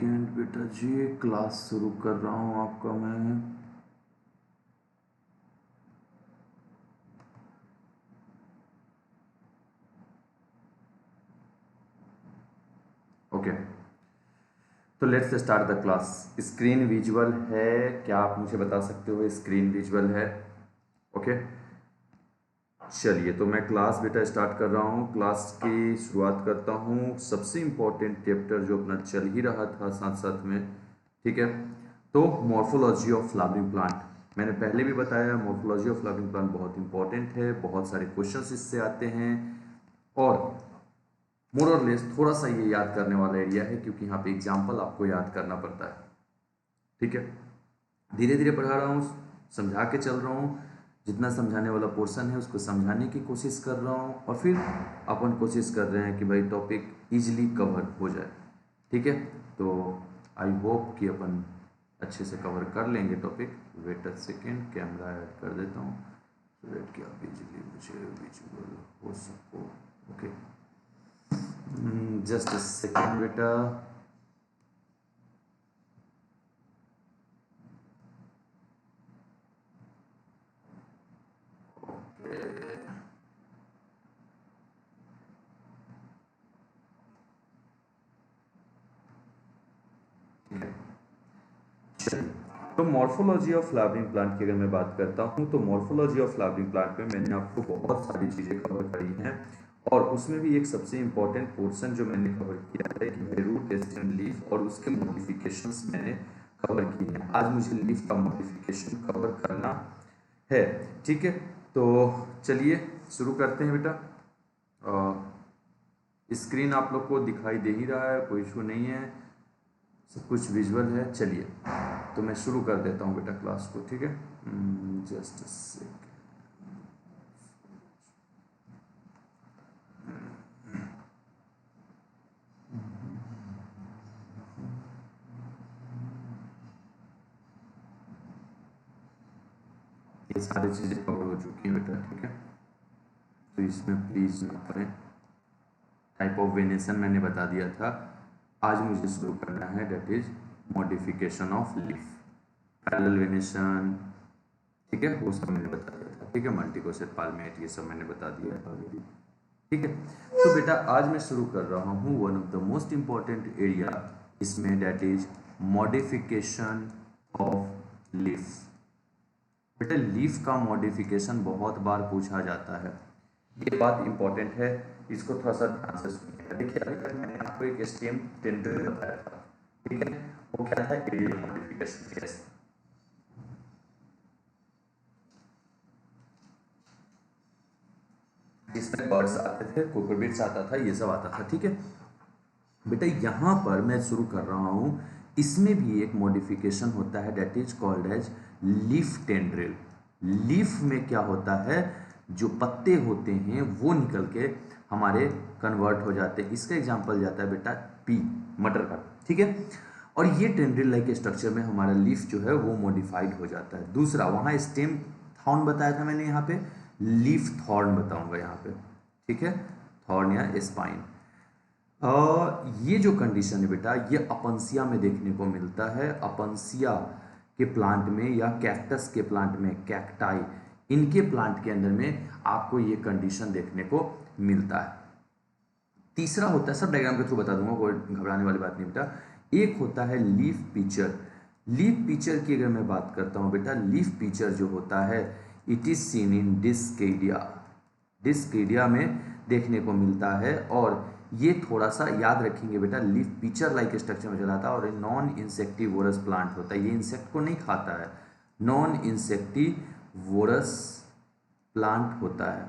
Second बेटा जी, class शुरू कर रहा हूँ आपका मैं। ओके, तो let's start the class. Screen visual है क्या? आप मुझे बता सकते हो स्क्रीन विजुअल है? ओके, चलिए तो मैं क्लास बेटा स्टार्ट कर रहा हूँ। क्लास की शुरुआत करता हूँ। सबसे इम्पोर्टेंट चैप्टर जो अपना चल ही रहा था साथ साथ में, ठीक है, तो मॉर्फोलॉजी ऑफ फ्लावरिंग प्लांट। मैंने पहले भी बताया मॉर्फोलॉजी ऑफ फ्लावरिंग प्लांट बहुत इंपॉर्टेंट है, बहुत सारे क्वेश्चंस इससे आते हैं और मोर और लेस थोड़ा सा ये याद करने वाला एरिया है क्योंकि यहाँ पे एग्जाम्पल आपको याद करना पड़ता है। ठीक है, धीरे धीरे पढ़ा रहा हूँ, समझा के चल रहा हूँ। जितना समझाने वाला पोर्शन है उसको समझाने की कोशिश कर रहा हूँ और फिर अपन कोशिश कर रहे हैं कि भाई टॉपिक इजीली कवर हो जाए। ठीक है, तो आई होप कि अपन अच्छे से कवर कर लेंगे topic. Wait a second, camera add कर देता हूँ सो दैट कि आप इजीली मुझे विजुअल हो सको। ओके, जस्ट अ सेकेंड बेटा। तो मॉर्फोलॉजी ऑफ फ्लावरिंग प्लांट की अगर मैं बात करता हूँ तो मॉर्फोलॉजी ऑफ फ्लावरिंग प्लांट में मैंने आपको बहुत सारी चीज़ें कवर करी हैं और उसमें भी एक सबसे इम्पोर्टेंट पोर्शन जो मैंने कवर किया है कि रूट स्टेम लीफ और उसके मॉडिफिकेशंस मैंने कवर किए हैं। आज मुझे लीफ का मॉडिफिकेशन कवर करना है। ठीक है, तो चलिए शुरू करते हैं बेटा। स्क्रीन आप लोग को दिखाई दे ही रहा है, कोई इशू नहीं है, सब कुछ विजुअल है। चलिए तो मैं शुरू कर देता हूँ बेटा क्लास को। ठीक है, जस्ट सेकेंड। ये सारी चीज़ें कवर हो चुकी हैं बेटा। ठीक है, तो इसमें प्लीज़ ना करें। टाइप ऑफ वेनेशन मैंने बता दिया था। आज मुझे शुरू करना है that is modification of leaf, parallel venation. ठीक है, वो सब मैंने बता दिया था। ठीक है, मल्टीकोसेट पाल्मेट ये सब मैंने बता दिया है ऑलरेडी। ठीक है, तो बेटा आज मैं शुरू कर रहा हूँ one of the most important area इसमें that is modification of leaf. बेटा लीफ का मॉडिफिकेशन बहुत बार पूछा जाता है, ये बात इंपॉर्टेंट है, इसको थोड़ा सा ध्यान से सुनिए। देखिए अभी तक मैंने आपको एक स्टेम टेंडर बताया था, ठीक है, वो क्या था? Area modification. यस, इसमें बर्ड्स आते थे, कुकुरबिट्स आता था, ये सब आता था। ठीक है बेटा, यहाँ पर मैं शुरू कर रहा हूँ, इसमें भी एक मॉडिफिकेशन होता है that is called as leaf tendril. Leaf में क्या होता है, जो पत्ते होते हैं वो निकल के हमारे कन्वर्ट हो जाते हैं। इसका एग्जांपल जाता है बेटा पी, मटर का। ठीक है, और ये टेंड्रिल लाइक स्ट्रक्चर में हमारा लीफ जो है वो मॉडिफाइड हो जाता है। दूसरा, वहाँ स्टेम थॉर्न बताया था मैंने, यहाँ पे लीफ थॉर्न बताऊंगा यहाँ पे। ठीक है, थॉर्न या स्पाइन। ये जो कंडीशन है बेटा, ये अपनसिया में देखने को मिलता है। अपनसिया के प्लांट में या कैक्टस के प्लांट में, कैक्टाई, इनके प्लांट के अंदर में आपको ये कंडीशन देखने को मिलता है। तीसरा होता है, सब डायग्राम के थ्रू बता दूंगा, कोई घबराने वाली बात नहीं बेटा। एक होता है लीफ पिक्चर। लीफ पिक्चर की अगर मैं बात करता हूँ बेटा, लीफ पिक्चर जो होता है इट इज सीन इन डिस्केडिया। डिस्केडिया में देखने को मिलता है और ये थोड़ा सा याद रखेंगे बेटा, लीफ पिक्चर लाइक स्ट्रक्चर में चलाता है और नॉन इंसेक्टिवोरस प्लांट होता है। ये इंसेक्ट को नहीं खाता है, नॉन इंसेक्टिवोरस प्लांट होता है।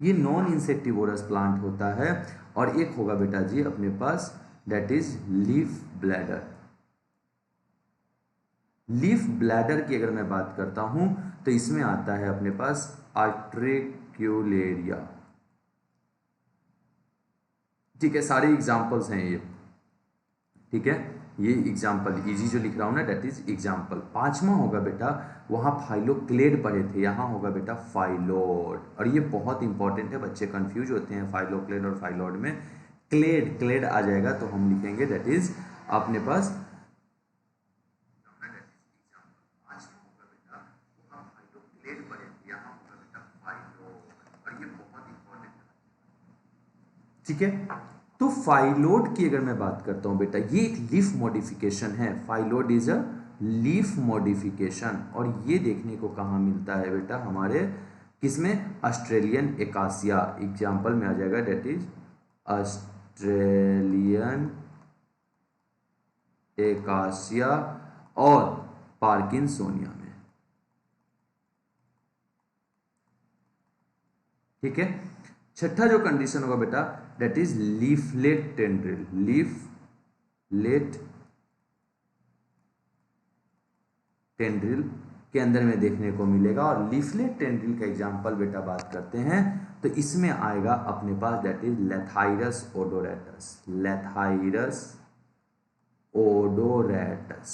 ये नॉन इंसेक्टिवोरस प्लांट होता है। और एक होगा बेटा जी अपने पास that is leaf bladder. Leaf bladder की अगर मैं बात करता हूं तो इसमें आता है अपने पास आर्ट्रिक्यूलेरिया। ठीक है, सारे एग्जांपल्स हैं ये। ठीक है, ये एग्जाम्पल इजी जो लिख रहा हूँ ना डेट इज एग्जाम्पल। पांचवा होगा बेटा, वहाँ फाइलोक्लेड पढ़े थे, यहाँ होगा बेटा फाइलोड। और ये बहुत इंपॉर्टेंट है, बच्चे कंफ्यूज होते हैं फाइलोक्लेड और फाइलोड में। क्लेड क्लेड आ जाएगा तो हम लिखेंगे डेट इज अपने पास ठीक है। तो फाइलोड की अगर मैं बात करता हूं बेटा, ये एक लीफ मॉडिफिकेशन है। Phyllode is a leaf modification. और ये देखने को कहाँ मिलता है बेटा, हमारे किसमें, ऑस्ट्रेलियन एकासिया एग्जाम्पल में आ जाएगा, डेट इज ऑस्ट्रेलियन एकासिया और पार्किंसोनिया में। ठीक है। छठा जो कंडीशन होगा बेटा, that is leaflet tendril. Leaflet tendril के अंदर में देखने को मिलेगा। और लीफलेट टेंड्रिल का एग्जांपल बेटा बात करते हैं तो इसमें आएगा अपने पास डेट इज लेथाइरस ओडोरेटस। लेथाइरस ओडोरेटस।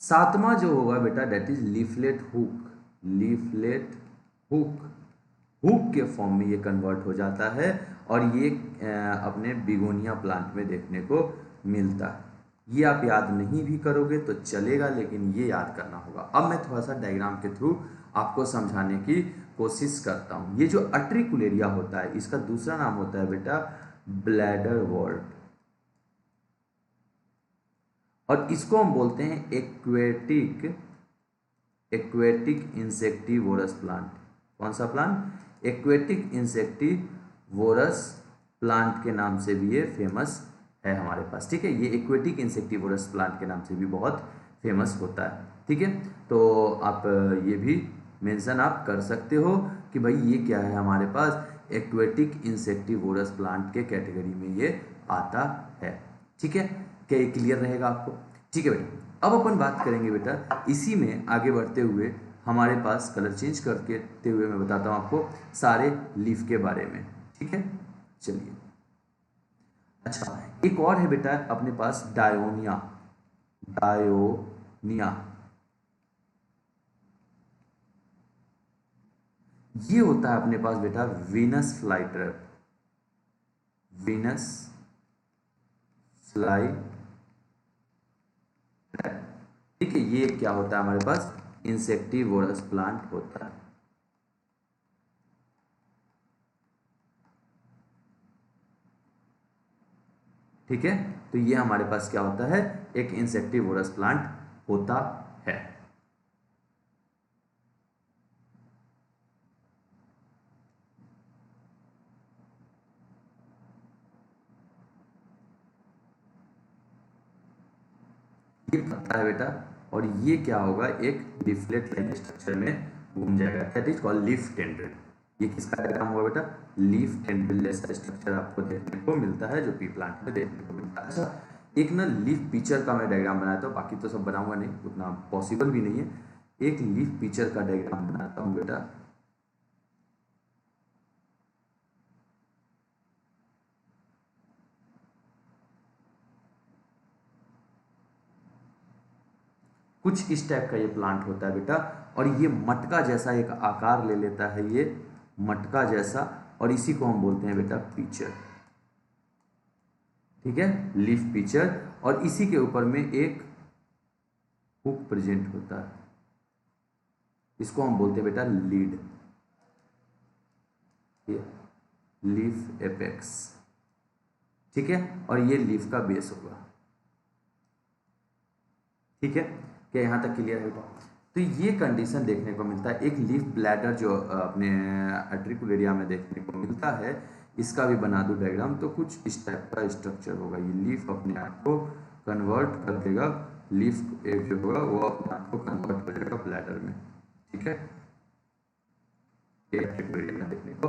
सातवां जो होगा बेटा, that is leaflet hook. Leaflet hook, hook के फॉर्म में ये कन्वर्ट हो जाता है और ये अपने बिगोनिया प्लांट में देखने को मिलता है। ये आप याद नहीं भी करोगे तो चलेगा, लेकिन ये याद करना होगा। अब मैं थोड़ा सा डायग्राम के थ्रू आपको समझाने की कोशिश करता हूँ। ये जो अट्रिकुलेरिया होता है, इसका दूसरा नाम होता है बेटा ब्लैडर वॉर्ट, और इसको हम बोलते हैं एक्वेटिक इंसेक्टिवोरस प्लांट। कौन सा प्लांट, एक्वेटिक इंसेक्टिवोरस प्लांट के नाम से भी ये फेमस है हमारे पास। ठीक है, ये एक्वेटिक इंसेक्टिवोरस प्लांट के नाम से भी बहुत फेमस होता है। ठीक है, तो आप ये भी मेंशन आप कर सकते हो कि भाई ये क्या है, हमारे पास एक्वेटिक इंसेक्टिवोरस प्लांट के कैटेगरी में ये आता है। ठीक है, क्या ये क्लियर रहेगा आपको? ठीक है बेटा, अब अपन बात करेंगे बेटा इसी में आगे बढ़ते हुए, हमारे पास कलर चेंज करते हुए मैं बताता हूँ आपको सारे लीफ के बारे में। ठीक है, चलिए। अच्छा, एक और है बेटा अपने पास डायोनिया। डायोनिया ये होता है अपने पास बेटा वीनस फ्लाईट्रैप। वीनस फ्लाई, ठीक है, ये क्या होता है हमारे पास, इंसेक्टिवोरस प्लांट होता है। ठीक है, तो ये हमारे पास क्या होता है, एक इंसेक्टिवोरस प्लांट होता है। ये पता है बेटा, और ये क्या होगा, एक लीफलेट लाइक स्ट्रक्चर में घूम जाएगा, that is called leaf tendril. ये किसका डायग्राम होगा बेटा, लीफ टेंड्रिल जैसा स्ट्रक्चर आपको देखने को मिलता है, जो पी प्लांट में देखने को मिलता है। अच्छा, एक ना लीफ पिक्चर का मैं डायग्राम बनाता हूँ, बाकी तो सब बनाऊंगा नहीं, उतना पॉसिबल भी नहीं है। एक लीफ पिक्चर का डायग्राम बनाता हूँ बेटा। कुछ इस टाइप का ये प्लांट होता है बेटा, और ये मटका जैसा एक आकार ले लेता है, ये मटका जैसा, और इसी को हम बोलते हैं बेटा पिक्चर। ठीक है, लीफ पिक्चर, और इसी के ऊपर में एक हुक प्रेजेंट होता है, इसको हम बोलते हैं बेटा लीड, लीफ एपेक्स। ठीक है, और ये लीफ का बेस होगा। ठीक है, क्या यहाँ तक क्लियर है बेटा? तो ये कंडीशन देखने को मिलता है। एक लीफ ब्लैडर जो अपने एट्रिकुलेरिया में देखने को मिलता है, इसका भी बना दूं डायग्राम, तो कुछ इस टाइप का स्ट्रक्चर होगा। ये लीफ अपने आप को कन्वर्ट कर देगा, लीफ एक जो होगा वो अपने आप को कन्वर्ट कर देगा ब्लैडर में। ठीक है, एट्रिकुलेरिया में देखने को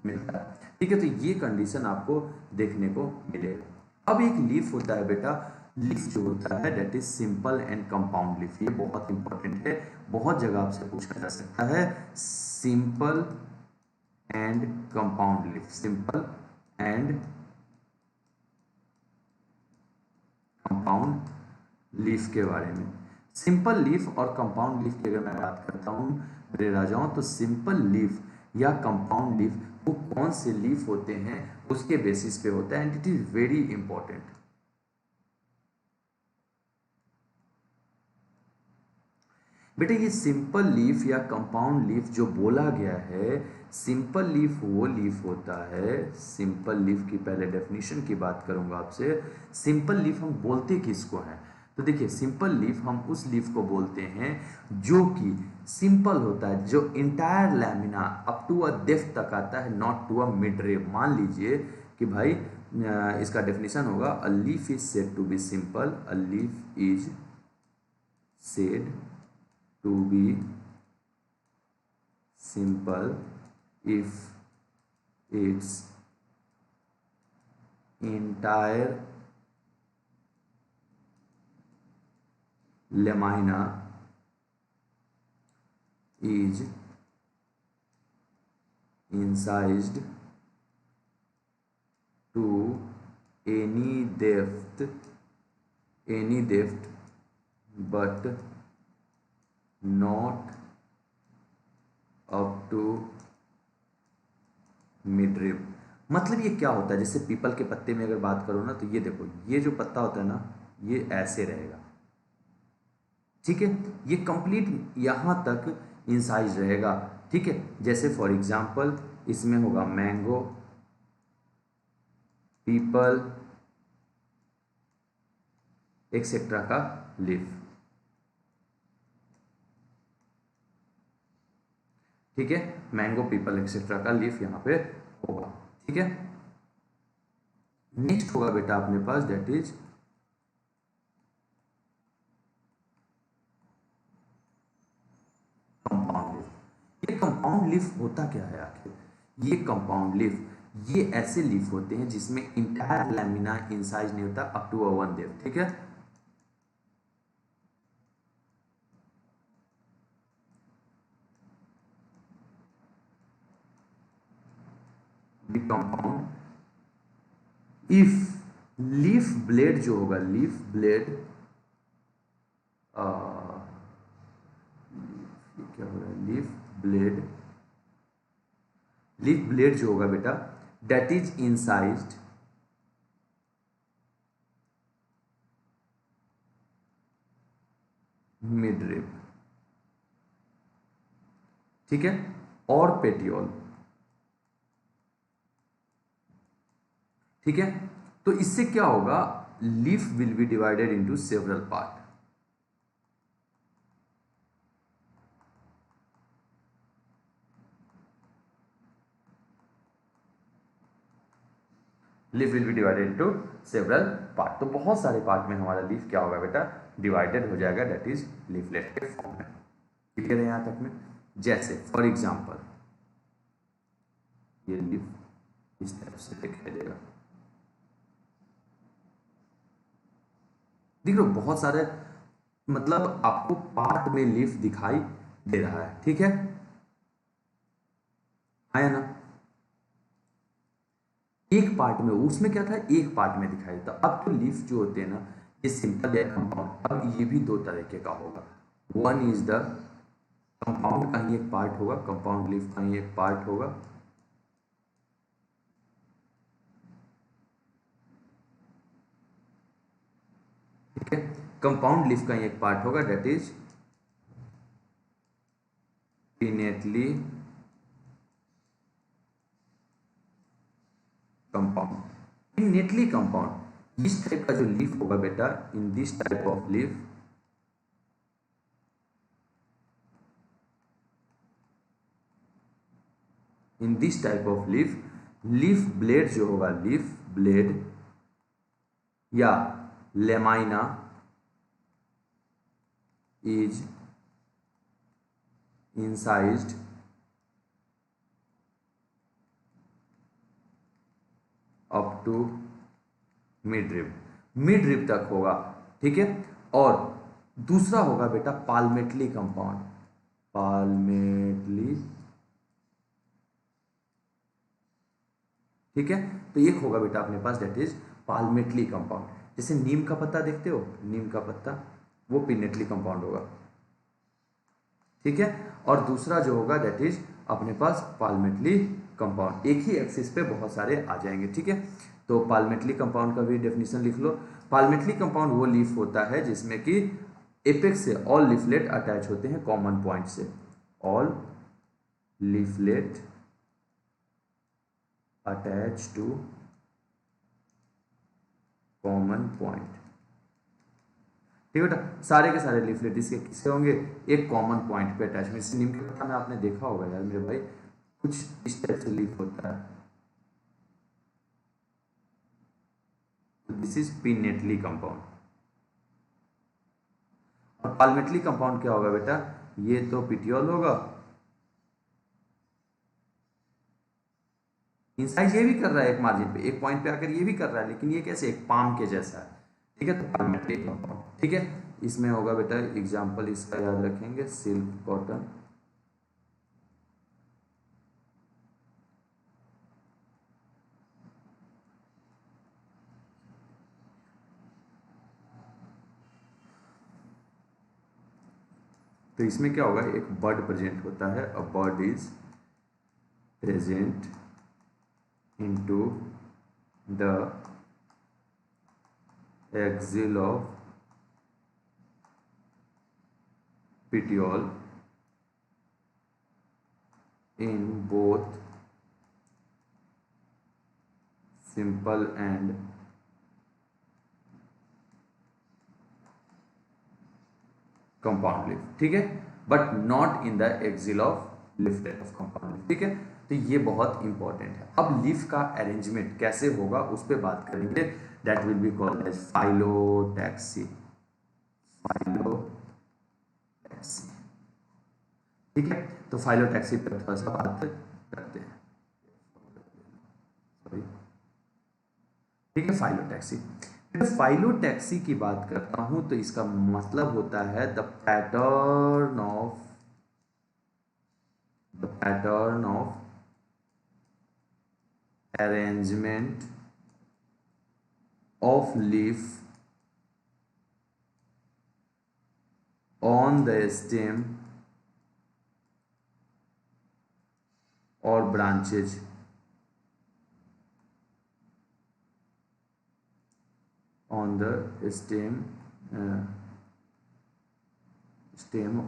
मिलता है। ठीक है, तो ये कंडीशन आपको देखने को मिलेगा। अब एक लीफ होता है बेटा, लीफ जो होता है that is simple and compound leaf. ये बहुत इंपॉर्टेंट है, बहुत जगह आपसे पूछा जा सकता है। Simple and compound leaf, simple and compound leaf के बारे में। सिंपल लीफ और कंपाउंड लीफ की अगर मैं बात करता हूँ मेरे राजाओं, तो सिंपल लीफ या कंपाउंड लीफ वो कौन से लीफ होते हैं उसके बेसिस पे होता है, and it is very important. बेटा ये सिंपल लीफ या कंपाउंड लीफ जो बोला गया है, सिंपल लीफ वो लीफ होता है, सिंपल लीफ की पहले डेफिनेशन की बात करूंगा आपसे। सिंपल लीफ हम बोलते किसको हैं? तो देखिए सिंपल लीफ हम उस लीफ को बोलते हैं जो कि सिंपल होता है, जो entire lamina up to a depth तक आता है, not to a mid rib. मान लीजिए कि भाई इसका डेफिनेशन होगा a leaf is said to be simple, a leaf is said to be simple if its entire lamina is incised to any depth but not up to mid rib. मतलब ये क्या होता है, जैसे पीपल के पत्ते में अगर बात करो ना, तो ये देखो ये जो पत्ता होता है ना ये ऐसे रहेगा, ठीक है, ये कंप्लीट यहां तक इंसाइज रहेगा, ठीक है। जैसे फॉर एग्जांपल इसमें होगा मैंगो, पीपल एक्सेट्रा का लीफ, ठीक है, मैंगो पीपल एक्सेट्रा का लीफ यहां पे होगा, ठीक है। नेक्स्ट होगा बेटा अपने पास दैट इज कंपाउंड लीफ। ये कंपाउंड लीफ होता क्या है आखिर? ये कंपाउंड लीफ ये ऐसे लीफ होते हैं जिसमें इंटायर लैमिना इंसाइज नहीं होता up to a one depth, ठीक है। कंपाउंड इफ लीफ ब्लेड जो होगा, लीफ ब्लेड क्या हो रहा है, लीफ ब्लेड जो होगा बेटा that is incised mid rib, ठीक है, और पेटियोल, ठीक है। तो इससे क्या होगा, leaf will be divided into several part. Leaf will be divided into several part. तो बहुत सारे पार्ट में हमारा लीफ क्या होगा बेटा, डिवाइडेड हो जाएगा, दैट इज लीफलेट के फॉर्म में। क्लियर है यहां तक में? जैसे फॉर एग्जांपल ये लीफ इस तरह से दिखाई देगा, देख लो बहुत सारे, मतलब आपको पार्ट में लीफ दिखाई दे रहा है, ठीक है, आया ना? एक पार्ट में, उसमें क्या था, एक पार्ट में दिखाई देता। अब तो लीफ जो होते हैं ना ये सिंपल है कंपाउंड, अब ये भी दो तरीके का होगा। वन इज द कंपाउंड का ही एक पार्ट होगा, कंपाउंड लीफ का ही एक पार्ट होगा, ठीक है, कंपाउंड लीफ का ही एक पार्ट होगा that is pinnately compound. Pinnately compound इस टाइप का जो लीफ होगा बेटा, in this type of leaf in this type of leaf, leaf blade जो होगा, लीफ ब्लेड या lamina is incised up to mid rib, mid rib तक होगा, ठीक है। और दूसरा होगा बेटा पाल्मेटली कंपाउंड, पाल्मेटली, ठीक है। तो एक होगा बेटा अपने पास दैट इज पाल्मेटली कंपाउंड। जैसे नीम का पत्ता देखते हो, नीम का पत्ता, वो पिनेटली कंपाउंड होगा, ठीक है। और दूसरा जो होगा दैट इज अपने पास पाल्मेटली कंपाउंड। एक ही एक्सिस पे बहुत सारे आ जाएंगे, ठीक है। तो पाल्मेटली कंपाउंड का भी डेफिनेशन लिख लो। पाल्मेटली कंपाउंड वो लीफ होता है जिसमें कि एपेक्स से ऑल लीफलेट अटैच होते हैं कॉमन पॉइंट से, all leaflet attach to common point, ठीक है बेटा। सारे के सारे लीफलेट इसके किसके होंगे, एक कॉमन पॉइंट पे अटैच। जैसे नीम के पत्ता में आपने देखा होगा यार मेरे भाई, कुछ इस टाइप से लीफ होता है, दिस इज पिनेटली कंपाउंड। और पाल्मेटली कंपाउंड क्या होगा बेटा, ये तो पिटियोल होगा, इंसाइज ये भी कर रहा है एक मार्जिन पे, एक पॉइंट पे आकर ये भी कर रहा है, लेकिन ये कैसे, एक पाम के जैसा है, ठीक है। तो पाल्मेटली कंपाउंड, ठीक है। इसमें होगा बेटा एग्जांपल इसका याद रखेंगे, सिल्क कॉटन, तो इसमें क्या होगा, एक बर्ड प्रेजेंट होता है, a bird is present into the axil of petiole in both simple and compound leaf, ठीक है, but not in the axil of leaflet of compound leaf, ठीक है। तो ये बहुत इंपॉर्टेंट है। अब लीफ का अरेंजमेंट कैसे होगा उस पर बात करेंगे, that will be called as phyllotaxy, phyllotaxy, ठीक है। तो फाइलोटैक्सी पर थोड़ा सा बात करते हैं, सॉरी, ठीक है। फाइलोटैक्सी, फाइलोटैक्सी की बात करता हूं तो इसका मतलब होता है the pattern of arrangement of leaf on the stem or branches on the stem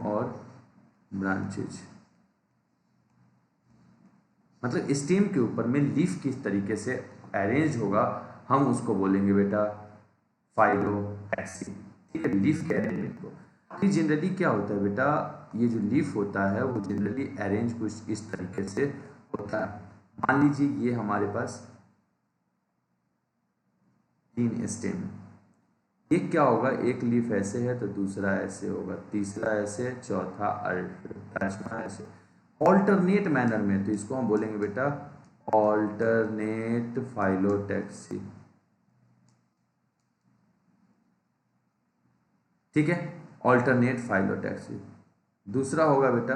or branches, मतलब स्टेम के ऊपर में लीफ किस तरीके से अरेंज होगा हम उसको बोलेंगे बेटा फाइलोटैक्सी, ठीक है। लीफ के अरेंजमेंट को जनरली क्या होता है बेटा, ये जो लीफ होता है वो जनरली अरेंज कुछ इस तरीके से होता है। मान लीजिए ये हमारे पास 3 स्टेम, एक क्या होगा, एक लीफ ऐसे है तो दूसरा ऐसे होगा, तीसरा ऐसे, चौथा पांचवा ऐसे, ऑल्टरनेट मैनर में, तो इसको हम बोलेंगे बेटा ऑल्टरनेट फाइलोटैक्सी, ठीक है, ऑल्टरनेट फाइलोटैक्सी। दूसरा होगा बेटा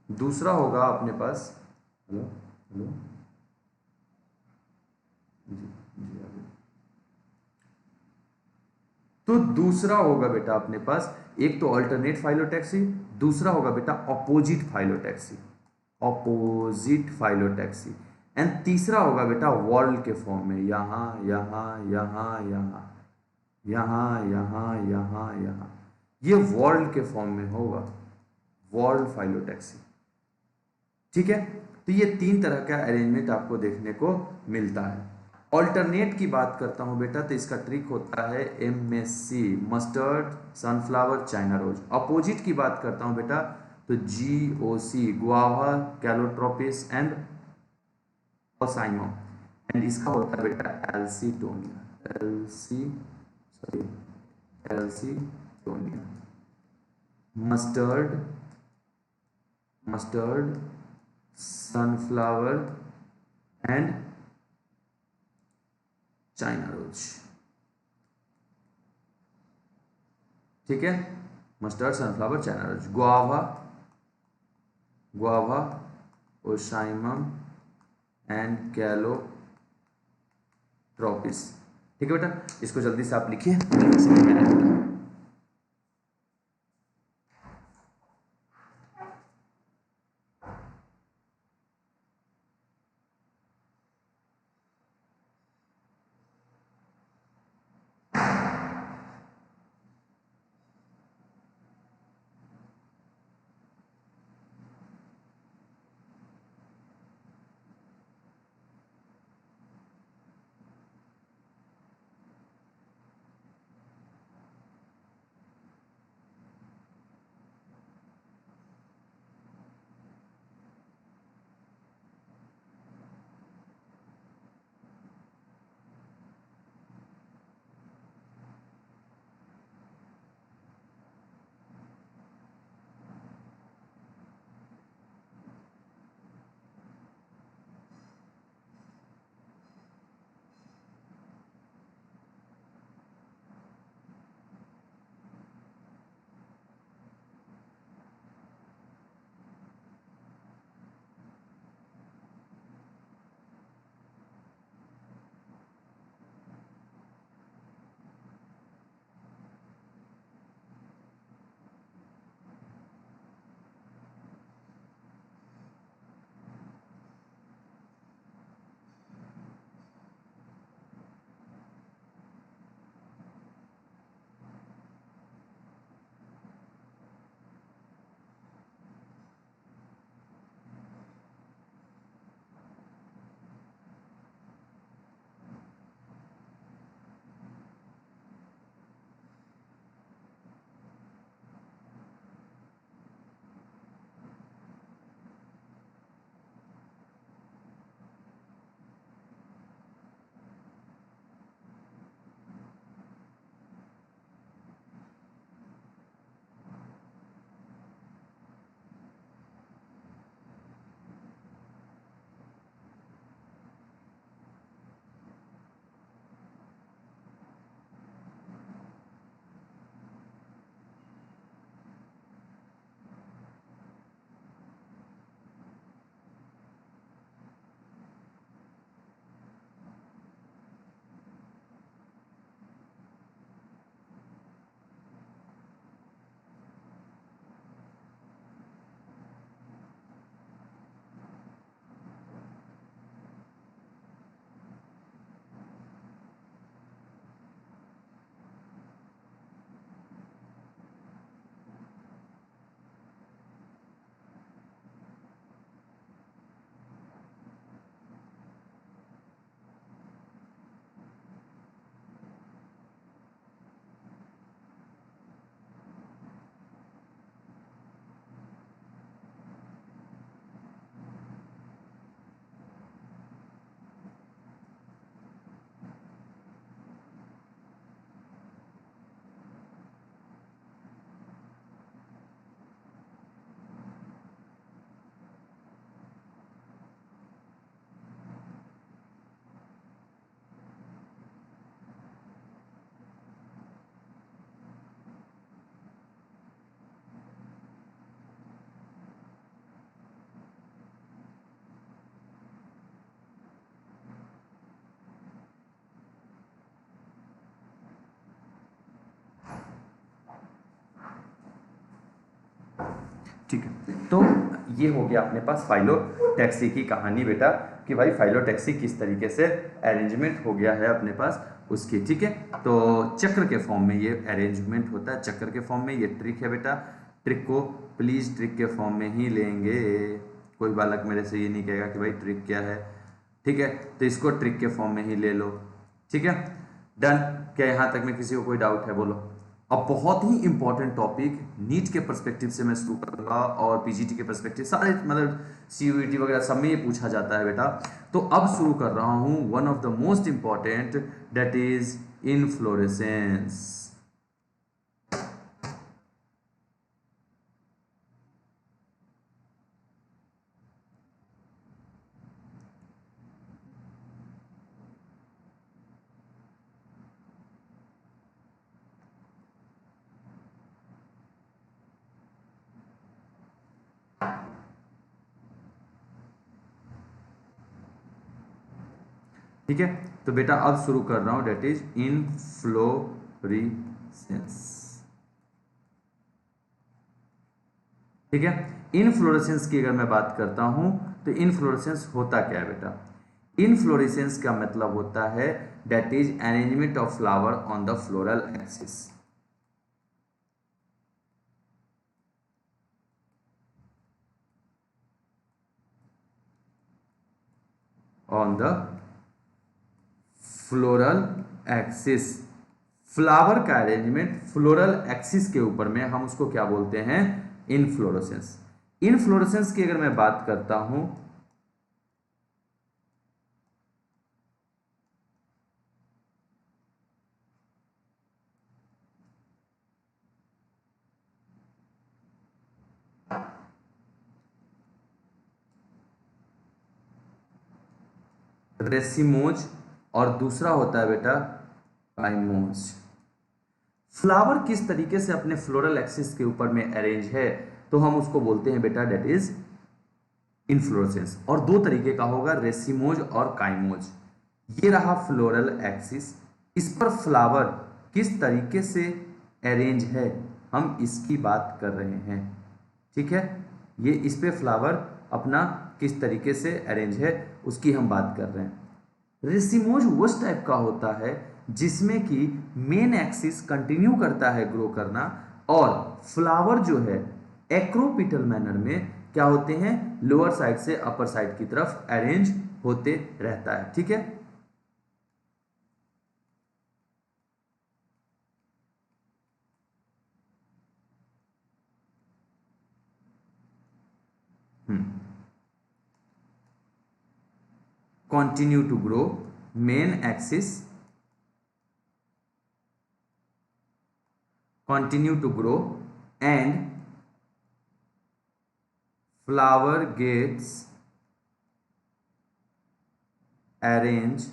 दूसरा होगा अपने पास, हेलो हेलो जी जी आगे। तो दूसरा होगा बेटा अपने पास, एक तो अल्टरनेट फाइलोटैक्सी, दूसरा होगा बेटा opposite phyllotaxy, opposite phyllotaxy, and तीसरा होगा बेटा वर्ल्ड के फॉर्म में, यहां यहां यहां यहां यहां यहां यहां यहां, ये वर्ल्ड के फॉर्म में होगा, वर्ल्ड फाइलोटैक्सी, ठीक है। तो ये 3 तरह का अरेंजमेंट आपको देखने को मिलता है। ऑल्टरनेट की बात करता हूं बेटा तो इसका ट्रिक होता है MSC, mustard, sunflower, China rose. Opposite की बात करता हूं बेटा तो GOC, guava, Calotropis and Ocimum, and इसका होता है बेटा Alstonia, Alstonia, mustard, sunflower and China rose, ठीक है। Mustard, sunflower, China rose, guava, guava, Ocimum and Calotropis. ठीक है बेटा, इसको जल्दी से आप लिखिए, समझ में आएगा। ठीक है, तो ये हो गया अपने पास फाइलोटैक्सी की कहानी बेटा, कि भाई फाइलोटैक्सी किस तरीके से अरेंजमेंट हो गया है अपने पास उसकी। ठीक है, तो चक्र के फॉर्म में ये अरेंजमेंट होता है, चक्र के फॉर्म में। ये ट्रिक है बेटा, ट्रिक को प्लीज ट्रिक के फॉर्म में ही लेंगे। कोई बालक मेरे से ये नहीं कहेगा कि भाई ट्रिक क्या है। ठीक है, तो इसको ट्रिक के फॉर्म में ही ले लो। ठीक है, डन। क्या यहाँ तक में किसी को कोई डाउट है? बोलो। अब बहुत ही इंपॉर्टेंट टॉपिक नीट के पर्सपेक्टिव से मैं शुरू करूंगा, और पीजीटी के पर्सपेक्टिव, सारे मतलब सीयूईटी वगैरह सब में ये पूछा जाता है बेटा। तो अब शुरू कर रहा हूं one of the most important, that is inflorescence. ठीक है, तो बेटा अब शुरू कर रहा हूं, डेट इज इनफ्लोरेसेंस। ठीक है, इनफ्लोरेसेंस की अगर मैं बात करता हूं तो इनफ्लोरेसेंस होता क्या है बेटा? इनफ्लोरेसेंस का मतलब होता है that is arrangement of flower on the floral axis. On the floral axis, flower का अरेंजमेंट फ्लोरल एक्सिस के ऊपर में, हम उसको क्या बोलते हैं? इनफ्लोरेसेंस। इनफ्लोरेसेंस की अगर मैं बात करता हूं, रेसिमोज और दूसरा होता है बेटा काइमोज। फ्लावर किस तरीके से अपने फ्लोरल एक्सिस के ऊपर में अरेंज है, तो हम उसको बोलते हैं बेटा डेट इज इनफ्लोरेसेंस। और दो तरीके का होगा, रेसिमोज और काइमोज। ये रहा फ्लोरल एक्सिस, इस पर फ्लावर किस तरीके से अरेंज है, हम इसकी बात कर रहे हैं। ठीक है, ये इस पे फ्लावर अपना किस तरीके से अरेंज है उसकी हम बात कर रहे हैं। रेसिमोज उस टाइप का होता है जिसमें कि मेन एक्सिस कंटिन्यू करता है ग्रो करना, और फ्लावर जो है एक्रोपिटल मैनर में क्या होते हैं, लोअर साइड से अपर साइड की तरफ अरेंज होते रहता है। ठीक है, continue to grow, main axis continue to grow, and flower gets arranged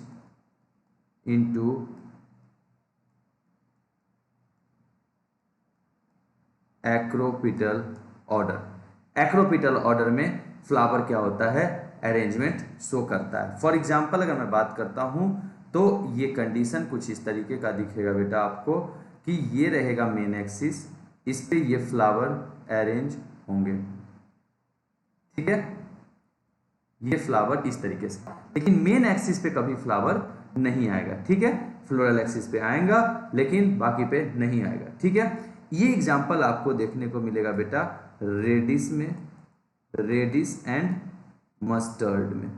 into acropetal order. Acropetal order में फ्लावर क्या होता है, अरेंजमेंट शो करता है। फॉर एग्जाम्पल अगर मैं बात करता हूं तो ये कंडीशन कुछ इस तरीके का दिखेगा बेटा आपको, कि ये रहेगा मेन एक्सिस, इस पे ये फ्लावर अरेंज होंगे। ठीक है, ये फ्लावर इस तरीके से, लेकिन मेन एक्सिस पे कभी फ्लावर नहीं आएगा। ठीक है, फ्लोरल एक्सिस पे आएगा लेकिन बाकी पे नहीं आएगा। ठीक है, ये एग्जांपल आपको देखने को मिलेगा बेटा रेडिस में, रेडिस एंड मस्टर्ड में,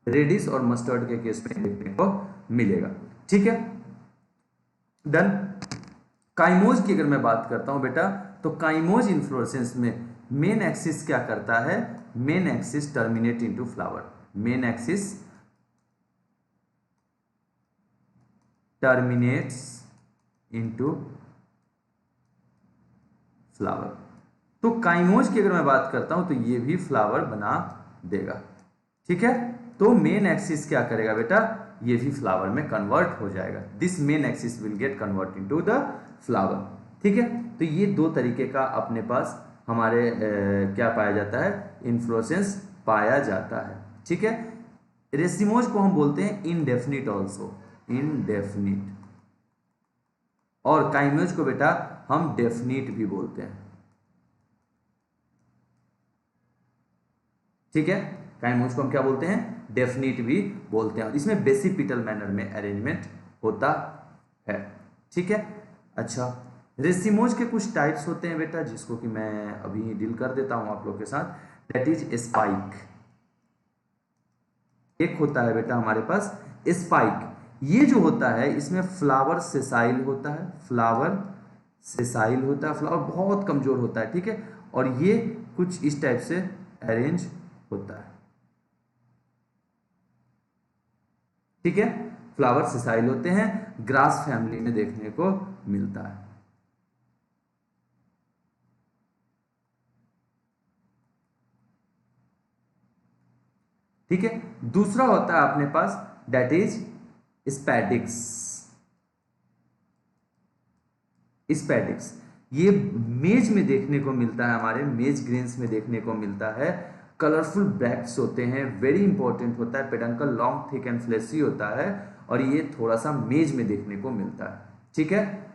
रेडिस और मस्टर्ड के केस में देखने को मिलेगा। ठीक है, डन। काइमोज की अगर मैं बात करता हूं बेटा, तो काइमोज इन्फ्लोरेसेंस में मेन एक्सिस क्या करता है, main axis terminate into flower, main axis terminates into flower. तो काइमोज की अगर मैं बात करता हूं तो ये भी फ्लावर बना देगा। ठीक है, तो मेन एक्सिस क्या करेगा बेटा, ये भी फ्लावर में कन्वर्ट हो जाएगा। This main axis will get convert into the flower. ठीक है, तो ये दो तरीके का अपने पास हमारे क्या पाया जाता है, इन्फ्लोरेसेंस पाया जाता है। ठीक है, रेसिमोज को हम बोलते हैं इनडेफिनिट ऑल्सो, इनडेफिनिट, और काइमोज को बेटा हम डेफिनिट भी बोलते हैं। ठीक है, काइमोज को हम क्या बोलते हैं, डेफिनिट भी बोलते हैं, और इसमें बेसिपिटल मैनर में अरेंजमेंट होता है। ठीक है, अच्छा, रेसिमोज के कुछ टाइप्स होते हैं बेटा जिसको कि मैं अभी डील कर देता हूं आप लोग के साथ। That is spike. एक होता है बेटा हमारे पास स्पाइक, ये जो होता है इसमें फ्लावर सेसाइल होता है, फ्लावर सेसाइल होता है, फ्लावर बहुत कमजोर होता है। ठीक है, और ये कुछ इस टाइप से अरेंज होता है। ठीक है, फ्लावर सेसाइल होते हैं, ग्रास फैमिली में देखने को मिलता है। ठीक है, दूसरा होता है अपने पास दैट इज स्पैडिक्स। स्पैडिक्स ये मेज में देखने को मिलता है, हमारे मेज ग्रेन्स में देखने को मिलता है, कलरफुल ब्रैक्ट्स होते हैं, वेरी इंपॉर्टेंट होता है, peduncle long thick and fleshy होता है, और ये थोड़ा सा मेज में देखने को मिलता है। ठीक है,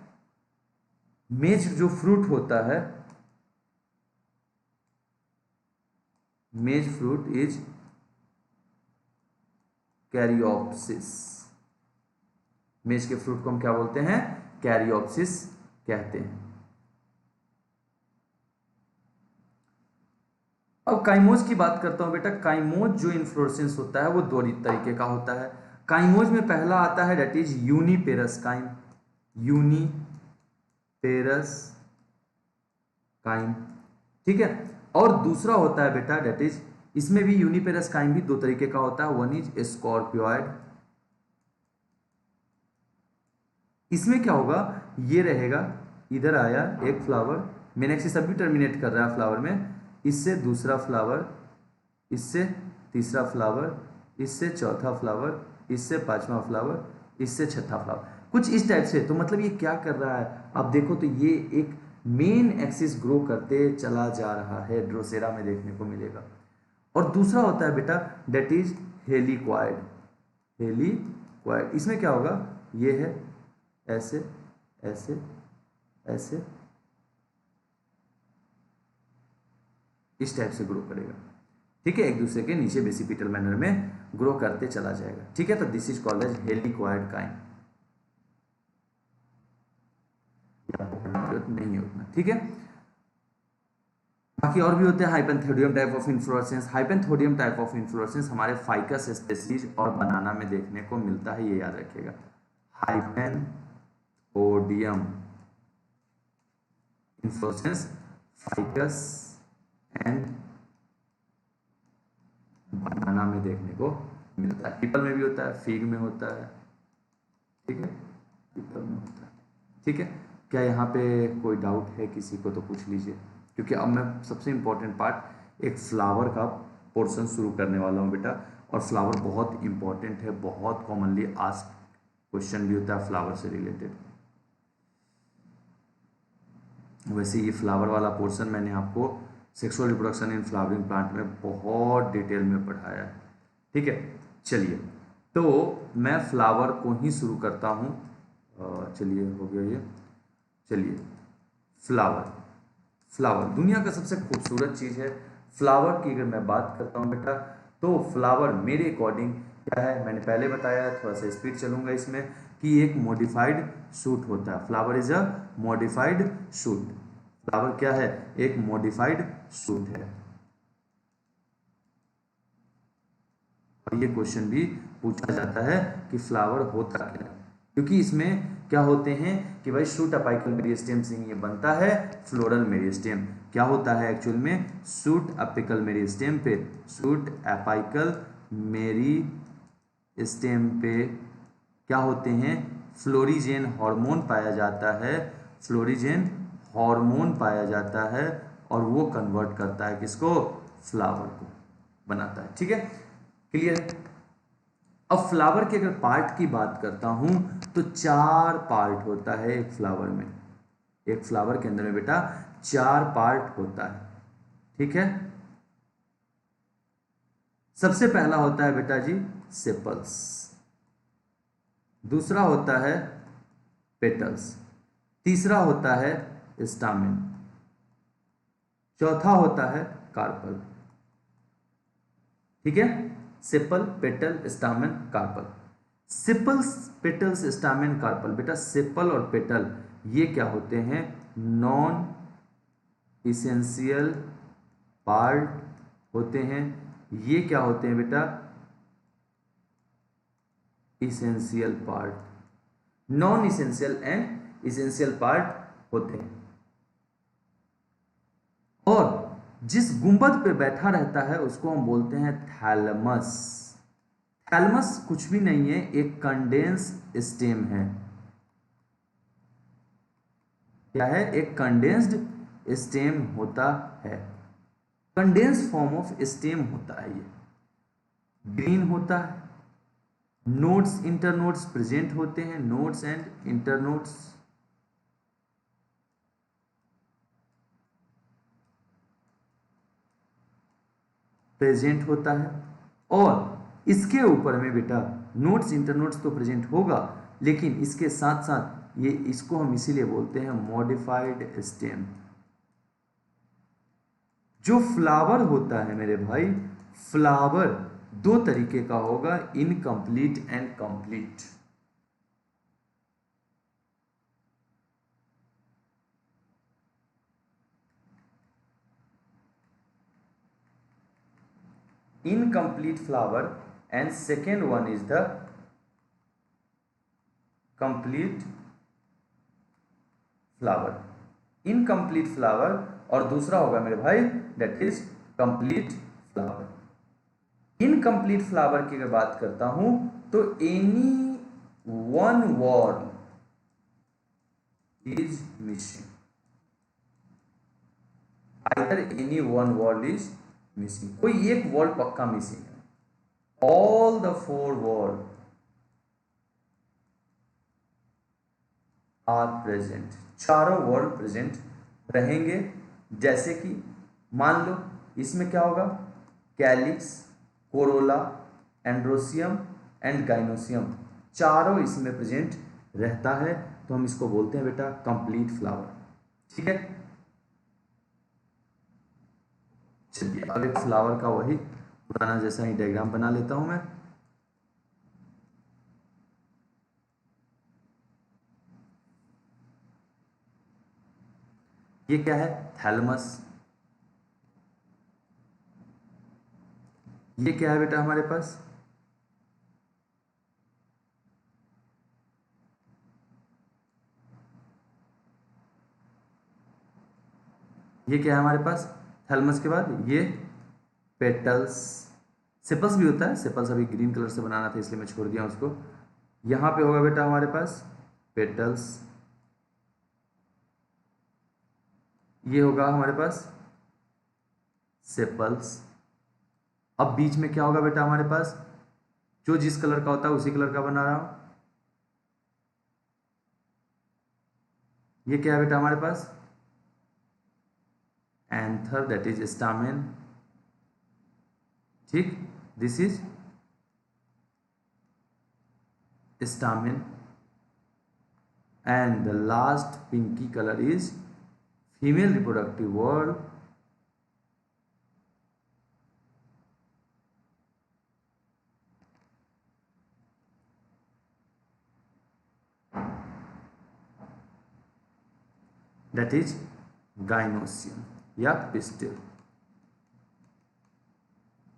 मेज जो फ्रूट होता है, मेज फ्रूट इज कैरियोप्सिस। मेज के फ्रूट को हम क्या बोलते हैं? कैरियोप्सिस कहते हैं। अब काइमोज की बात करता हूं बेटा। काइमोज जो इन्फ्लोरेसेंस होता है वो दो तरीके का होता है। काइमोज में पहला आता है that is uniparous cyme, uniparous cyme, ठीक है। और दूसरा होता है बेटा दैट इज, इसमें भी यूनिपेरस काइम भी दो तरीके का होता है, वन इज स्कॉर्पियोइड। इसमें क्या होगा, ये रहेगा, इधर आया एक फ्लावर, मीनाक्षी सभी टर्मिनेट कर रहा है फ्लावर में, इससे दूसरा फ्लावर, इससे तीसरा फ्लावर, इससे चौथा फ्लावर, इससे पांचवा फ्लावर, इससे छठा फ्लावर, कुछ इस टाइप से। तो मतलब ये क्या कर रहा है, आप देखो तो ये एक मेन एक्सिस ग्रो करते चला जा रहा है, ड्रोसेरा में देखने को मिलेगा। और दूसरा होता है बेटा डेट इज हेलिक्वाइड, हेलिक्वाइड। इसमें क्या होगा, ये है ऐसे ऐसे ऐसे, इस टाइप से ग्रो करेगा, ठीक है, एक दूसरे के नीचे बेसिपिटल मैनर में ग्रो करते चला जाएगा, ठीक है। तो this is called as helicoid cyme, नहीं है उतना, ठीक है। बाकी और भी होते हैं hypanthodium type of inflorescence. Hypanthodium type of inflorescence हमारे फाइकस स्पेसीज और बनाना में देखने को मिलता है, ये याद रखिएगा। हाइपेंथोडियम इन्फ्लोरेसेंस फाइकस एंड बनाना में देखने को मिलता है। पीपल में भी होता है, फिग में होता है, ठीक है, पीपल में होता है, ठीक है। क्या यहाँ पे कोई डाउट है किसी को तो पूछ लीजिए, क्योंकि अब मैं सबसे इंपॉर्टेंट पार्ट एक फ्लावर का पोर्शन शुरू करने वाला हूँ बेटा। और फ्लावर बहुत इंपॉर्टेंट है, बहुत कॉमनली आस्क क्वेश्चन भी होता है फ्लावर से रिलेटेड। वैसे ये फ्लावर वाला पोर्शन मैंने आपको sexual reproduction in flowering plant में बहुत डिटेल में पढ़ाया है, ठीक है। चलिए, तो मैं फ्लावर को ही शुरू करता हूँ। चलिए, हो गया ये। चलिए, फ्लावर, फ्लावर दुनिया का सबसे खूबसूरत चीज़ है। फ्लावर की अगर मैं बात करता हूँ बेटा, तो फ्लावर मेरे अकॉर्डिंग क्या है, मैंने पहले बताया, थोड़ा सा स्पीड चलूंगा इसमें, कि एक मॉडिफाइड शूट होता है। Flower is a modified shoot. Flower क्या है, एक मॉडिफाइड शूट है। और ये क्वेश्चन भी पूछा जाता है कि फ्लावर होता क्या है, क्योंकि इसमें क्या होते हैं कि भाई शूट अपाइकल मेरिस्टेम से ये बनता है फ्लोरल मेरिस्टेम। क्या होता है एक्चुअल में, शूट अपिकल मेरिस्टेम पे, शूट अपाइकल मेरिस्टेम पे क्या होते हैं, फ्लोरिजेन हार्मोन पाया जाता है, फ्लोरिजेन हार्मोन पाया जाता है, और वो कन्वर्ट करता है किसको, फ्लावर को बनाता है, ठीक है, क्लियर। अब फ्लावर के अगर पार्ट की बात करता हूं तो चार पार्ट होता है एक फ्लावर में। एक फ्लावर के अंदर में बेटा चार पार्ट होता है, ठीक है। सबसे पहला होता है बेटा जी सेपल्स, दूसरा होता है पेटल्स, तीसरा होता है स्टामेन, चौथा होता है कार्पल, ठीक है। Sepal, petal, stamen, carpel. Sepals, petals, stamen, carpel. बेटा सेपल और पेटल ये क्या होते हैं, नॉन इसेंशियल पार्ट होते हैं। ये क्या होते हैं बेटा, essential part. Non essential and essential part होते हैं। और जिस गुंबद पे बैठा रहता है उसको हम बोलते हैं थैलमस। थैलमस कुछ भी नहीं है, एक कंडेंस स्टेम है। क्या है, एक कंडेंस्ड स्टेम होता है, कंडेंस फॉर्म ऑफ स्टेम होता है। ये ग्रीन होता है, नोड्स इंटरनोड्स प्रेजेंट होते हैं, नोड्स एंड इंटरनोड्स। प्रेजेंट होता है, और इसके ऊपर में बेटा नोड्स इंटरनोड्स तो प्रेजेंट होगा, लेकिन इसके साथ साथ ये इसको हम इसीलिए बोलते हैं मॉडिफाइड स्टेम। जो फ्लावर होता है मेरे भाई, फ्लावर दो तरीके का होगा, incomplete and complete. Incomplete flower and second one is the complete flower. Incomplete flower और दूसरा होगा मेरे भाई that is complete flower. Incomplete flower की अगर बात करता हूं तो any one word is missing, either any one word is missing, कोई एक वर्ड पक्का मिसिंग है। All the four word are present, चारों वर्ड प्रेजेंट रहेंगे। जैसे कि मान लो इसमें क्या होगा, calyx, Corolla, androecium and gynoecium, चारों इसमें प्रेजेंट रहता है, तो हम इसको बोलते हैं बेटा कंप्लीट फ्लावर। ठीक है, चलिए अब एक फ्लावर का वही पुराना जैसा ही डायग्राम बना लेता हूं मैं। ये क्या है, थैलमस। ये क्या है बेटा हमारे पास, ये क्या है हमारे पास, थैलमस के बाद ये पेटल्स। सेपल्स भी होता है, सेपल्स अभी ग्रीन कलर से बनाना था इसलिए मैं छोड़ दिया उसको। यहां पे होगा बेटा हमारे पास पेटल्स, ये होगा हमारे पास सेपल्स। अब बीच में क्या होगा बेटा हमारे पास, जो जिस कलर का होता है उसी कलर का बना रहा हूं। ये क्या है बेटा हमारे पास, एंथर दैट इज स्टामेन। ठीक, this is stamen and the last pinky colour is female reproductive word, that is gynoecium या पिस्टिल।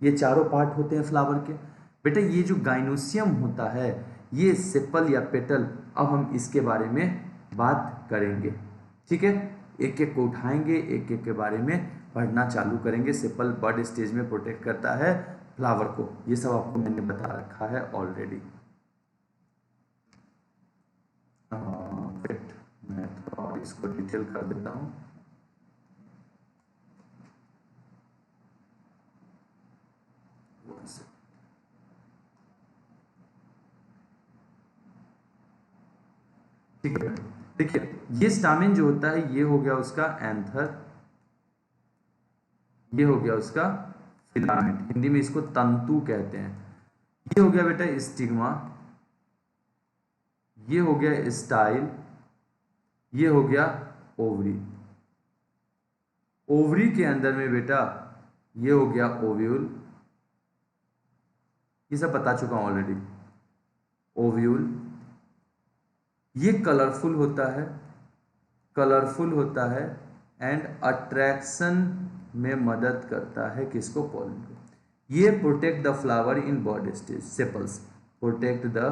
ये चारों पार्ट होते हैं फ्लावर के। बेटा ये जो गाइनोसियम होता है, ये सेपल या पेटल, अब हम इसके बारे में बात करेंगे। ठीक है, एक एक को उठाएंगे, एक एक के बारे में पढ़ना चालू करेंगे। सेपल बर्ड स्टेज में प्रोटेक्ट करता है फ्लावर को, ये सब आपको मैंने बता रखा है ऑलरेडी। मैं थोड़ा और इसको डिटेल कर देता हूँ। ठीक है, देखिए ये स्टामिन जो होता है ये हो गया उसका एंथर, ये हो गया उसका फिलामेंट, हिंदी में इसको तंतु कहते हैं। ये हो गया बेटा स्टिग्मा, ये हो गया स्टाइल, ये हो गया ओवरी। ओवरी के अंदर में बेटा ये हो गया ओव्यूल, ये सब बता चुका हूं ऑलरेडी। ओव्यूल ये कलरफुल होता है, कलरफुल होता है एंड अट्रैक्शन में मदद करता है किसको, पॉलन को। ये protect the flower in bud stage, sepals protect the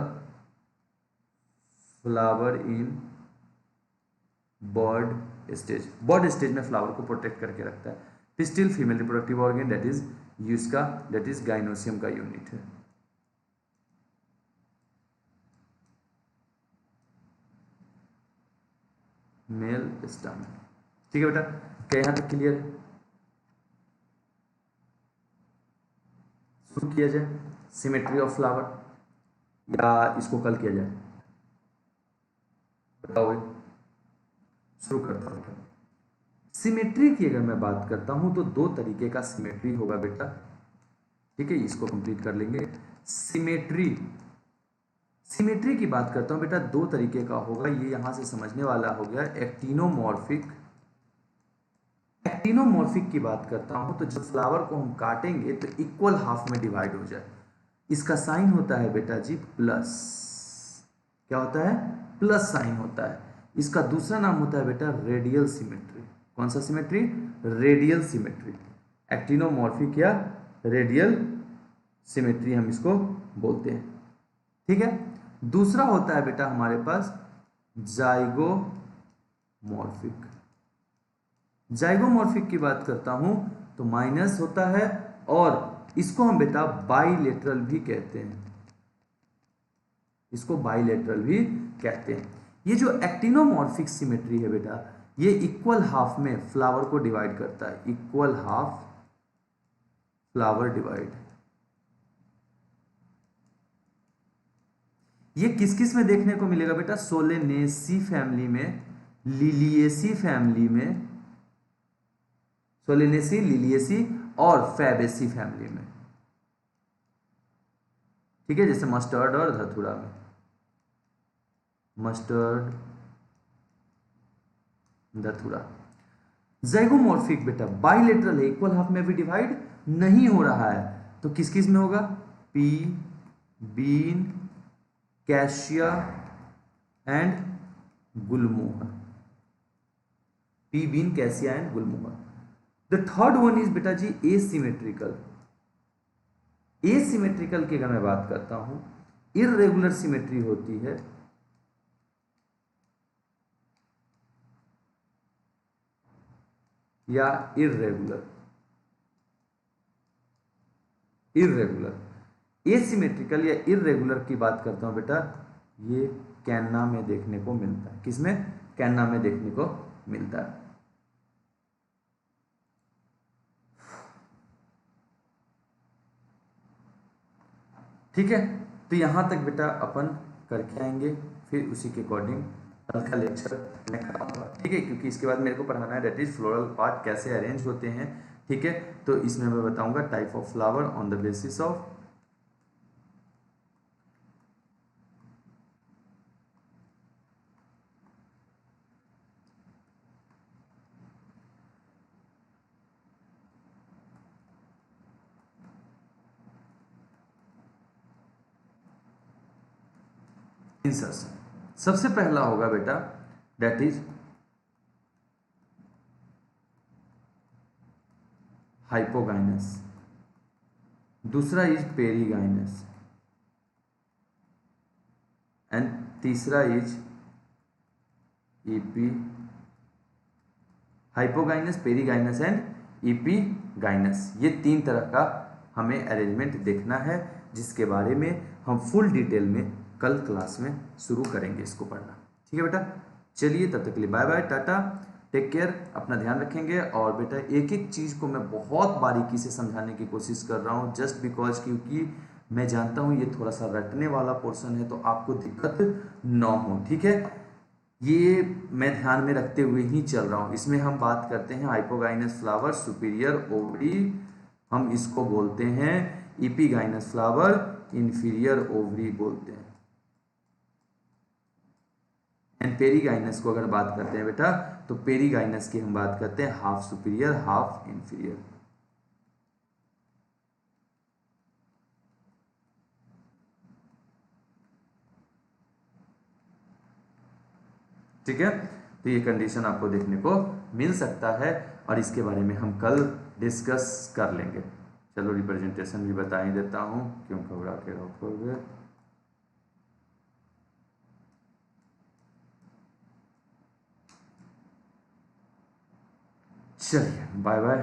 flower in bud stage, bud stage में फ्लावर को प्रोटेक्ट करके रखता है। Pistil female reproductive organ that is use का, दैट इज गाइनोसियम का यूनिट है। Male stamen. ठीक है बेटा, क्या यहां तक क्लियर है? शुरू किया जाए सिमेट्री ऑफ फ्लावर या इसको कल किया जाए, बताओ भाई। शुरू करता हूं। सिमेट्री की अगर मैं बात करता हूं तो दो तरीके का सिमेट्री होगा बेटा। ठीक है, इसको कंप्लीट कर लेंगे। सिमेट्री, सिमेट्री की बात करता हूं बेटा, दो तरीके का होगा, ये यहां से समझने वाला हो गया। एक्टिनोमॉर्फिक, एक्टिनोमॉर्फिक की बात करता हूं तो जब फ्लावर को हम काटेंगे तो इक्वल हाफ में डिवाइड हो जाए, इसका साइन होता है बेटा जी प्लस, क्या होता है, प्लस साइन होता है। इसका दूसरा नाम होता है बेटा रेडियल सिमेट्री। कौन सा सिमेट्री, रेडियल सिमेट्री, एक्टिनोमॉर्फिक या रेडियल सिमेट्री हम इसको बोलते हैं। ठीक है, दूसरा होता है बेटा हमारे पास जाइगोमॉर्फिक। जाइगोमॉर्फिक की बात करता हूं तो माइनस होता है, और इसको हम बेटा बाइलेटरल भी कहते हैं, इसको बाइलेटरल भी कहते हैं। ये जो एक्टिनोमॉर्फिक सिमेट्री है बेटा, ये इक्वल हाफ में फ्लावर को डिवाइड करता है, इक्वल हाफ फ्लावर डिवाइड। ये किस किस में देखने को मिलेगा बेटा, सोलेनेसी फैमिली में, लिलिएसी फैमिली में, सोलेनेसी, लिलिएसी और फैबेसी फैमिली में। ठीक है, जैसे मस्टर्ड और धतूरा में, मस्टर्ड, धतूरा। ज़ैगोमॉर्फिक बेटा बाइलेटरल है, इक्वल हाफ में भी डिवाइड नहीं हो रहा है, तो किस किस में होगा, pea, bean, cassia and gulmohar, pea, bean, cassia and gulmohar. The third one is बेटा जी एसिमेट्रिकल। एसिमेट्रिकल की अगर मैं बात करता हूं, इररेगुलर सिमेट्री होती है, या इररेगुलर, इररेगुलर, एसिमेट्रिकल या इररेगुलर की बात करता हूं बेटा, ये कैन्ना में देखने को मिलता है, किसमें, कैन्ना में देखने को मिलता है। ठीक है, तो यहां तक बेटा अपन करके आएंगे, फिर उसी के अकॉर्डिंग कल का लेक्चर मैं कराऊंगा। ठीक है, क्योंकि इसके बाद मेरे को पढ़ाना है डेट इज फ्लोरल पार्ट कैसे अरेंज होते हैं। ठीक है, तो इसमें मैं बताऊंगा type of flower on the basis of insertion. सबसे पहला होगा बेटा डेट इज हाइपोगाइनस, दूसरा इज पेरीगाइनस एंड तीसरा is epi, hypogynous, perigynous and epigynous. ये तीन तरह का हमें अरेंजमेंट देखना है, जिसके बारे में हम फुल डिटेल में कल क्लास में शुरू करेंगे इसको पढ़ना। ठीक है बेटा, चलिए तब तक के लिए bye bye, tata, take care, अपना ध्यान रखेंगे। और बेटा एक एक चीज़ को मैं बहुत बारीकी से समझाने की कोशिश कर रहा हूँ, जस्ट बिकॉज क्योंकि मैं जानता हूँ ये थोड़ा सा रटने वाला पोर्शन है, तो आपको दिक्कत ना हो। ठीक है, ये मैं ध्यान में रखते हुए ही चल रहा हूँ। इसमें हम बात करते हैं हाइपोगाइनस फ्लावर, सुपीरियर ओवरी, हम इसको बोलते हैं इपीगाइनस फ्लावर, इंफीरियर ओवरी बोलते हैं। एंड पेरीगाइनस को अगर बात करते हैं बेटा, तो पेरीगाइनस की हम बात करते हैं हाफ सुपीरियर हाफ इंफीरियर। ठीक है, तो ये कंडीशन आपको देखने को मिल सकता है, और इसके बारे में हम कल डिस्कस कर लेंगे। चलो रिप्रेजेंटेशन भी बता ही देता हूँ, क्यों घबरा के रहोगे। चलिए बाय बाय।